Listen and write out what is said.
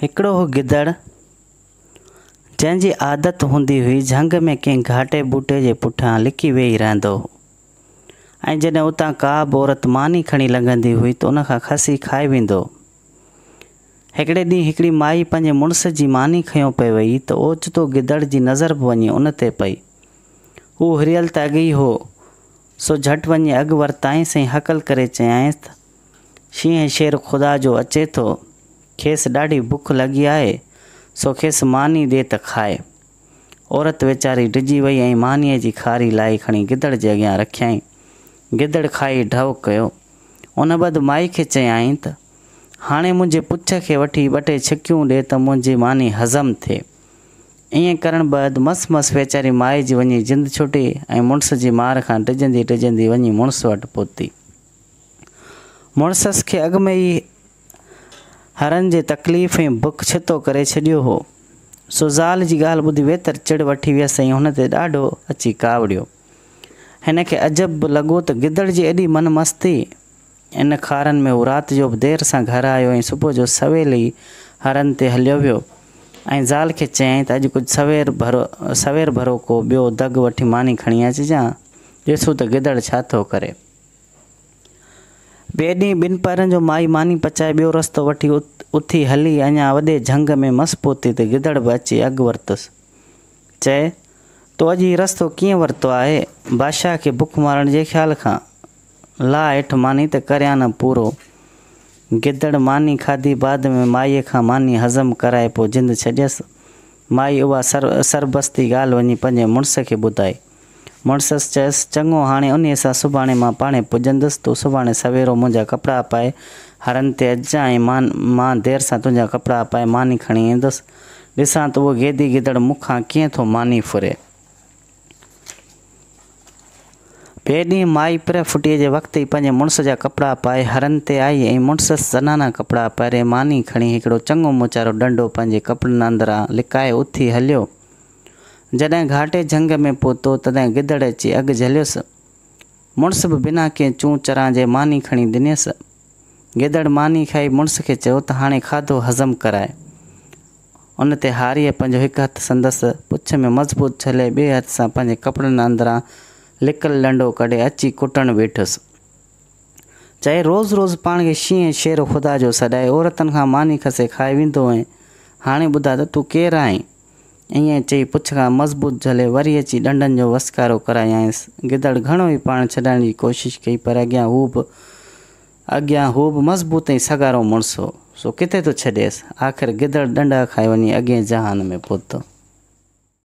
हिकिड़ो हो गिदड़ जंहिंजी आदत हूंदी हुई झंग में कंहिं घाटे बूटे जे पुठियां लिकी वेही रहंदो हो ऐं जॾहिं उतां का बि औरत मानी खणी लंघंदी हुई त उनखां खसी खाए वेंदो। हिकिड़े ॾींहुं हिकिड़ी माई पंहिंजे मुड़ुस जी मानी खयों पे वई त ओचितो गिदड़ जी नज़र बि वञी उन ते पई। हू हिरियल त अॻु ई हो, सो झटि वञी अॻु वरिताईंसि ऐं हकल करे चयाईंसि त शींहं शेर ख़ुदा जो अचे थो, खेसि ॾाढी बुख लॻी आहे, सो खेसि मानी ॾे त खाए। औरत वीचारी डिॼी वई ऐं मानीअ जी खारी लाई खणी गिदड़ जे अॻियां रखियईं। गिदड़ खाई ढव कयो। उन बदि माई खे चयाईं त हाणे मुंहिंजे पुछ खे वठी 2 छिकियूं ॾे त मुंहिंजी मानी हज़म थिए। ईअं करण बैदि मस वीचारी माई जी वञी जिंद छुटी ऐं मुड़ुस जी मार खां डिॼंदी वञी मुड़ुस वटि पहुती। मुड़ुसि खे अॻु में ई हरनि जे तकलीफ़ ऐं बुख छितो करे छॾियो हो, सो ज़ाल जी ॻाल्हि ॿुधी वेतर चिड़ वठी वियसि ऐं हुन ते ॾाढो अची कावड़ियो। हिन खे अजब बि लॻो त गिदड़ जी एॾी मन मस्ती। इन खारनि में हू राति जो बि देरि सां घर आयो ऐं सुबुह जो सवेल ई हरनि ते हलियो वियो ऐं ज़ाल खे चयाईं त अॼु कुझु सवेर भरो को ॿियो दग वठी मानी खणी अचिजां, ॾिसूं त गिदड़ छा थो करे। ॿिए ॾींहुं 2 पहरनि जो माई मानी पचाए ॿियो रस्तो वठी उथी हली अञा वॾे झंग में मस पहुती त गिदड़ बि अची अॻु वरितुसि। चए, तो अॼु हीउ रस्तो कीअं वरितो आहे? बादशाह खे बुख मारण जे ख़्याल खां। ला हेठि मानी त करियां न पूरो। गिदड़ मानी खाधी बाद में माईअ खां मानी हज़म कराए पोइ जिंद छॾियसि। माई उहा सरबस्ती ॻाल्हि वञी पंहिंजे मुड़ुस खे ॿुधाई। मुड़ुसि चयसि, चङो, हाणे उन सां सुभाणे मां पाणे पुॼंदुसि। तूं सुभाणे सवेरो मुंहिंजा कपिड़ा पाए हरनि ते अचिजांइ ऐं मां देरि सां तुंहिंजा कपिड़ा पाए मानी खणी ईंदुसि। ॾिसां त उहो गेदी गिदड़ मूंखां कीअं थो मानी फुरे। ॿिए ॾींहुं माई पिर फुटीअ जे वक़्तु ई पंहिंजे मुड़ुस जा कपिड़ा पाए हरनि ते आई ऐं मुड़ुसि ज़नाना कपिड़ा पाए मानी खणी हिकिड़ो चङो मुचारो डंडो पंहिंजे कपिड़नि अंदरां लिकाए उथी हलियो। जॾहिं घाटे झंग में पहुतो तॾहिं गिदड़ अची अॻु झलियुसि। मुड़ुस बि बिना कंहिं चूं चरां जे मानी खणी ॾिनसि। गिदड़ मानी खाई मुड़ुस खे चयो त हाणे खाधो हज़म कराए। उन ते हारीअ पंहिंजो हिकु हथु संदसि पुछ में मज़बूत छले ॿिए हथ सां पंहिंजे कपिड़नि अंदरां लिकल डंडो कढे अची कुटणु वेठुसि। चए, रोज़ पाण खे शींहं शेर ख़ुदा जो सॾाए औरतुनि खां मानी खसे खाए वेंदो ऐं हाणे ॿुधा त तूं केरु आहीं? ईअं चई पुछ खां मज़बूत झले वरी अची डंडनि जो वसकारो करायांसि। गिदड़ घणो ई पाण छॾाइण जी कोशिशि कई पर अॻियां हू बि मज़बूत ऐं सगारो मुड़ुस हो, सो किथे थो छॾेसि। आख़िर गिदड़ डंडा खाए वञी अॻे जहान में पहुतो।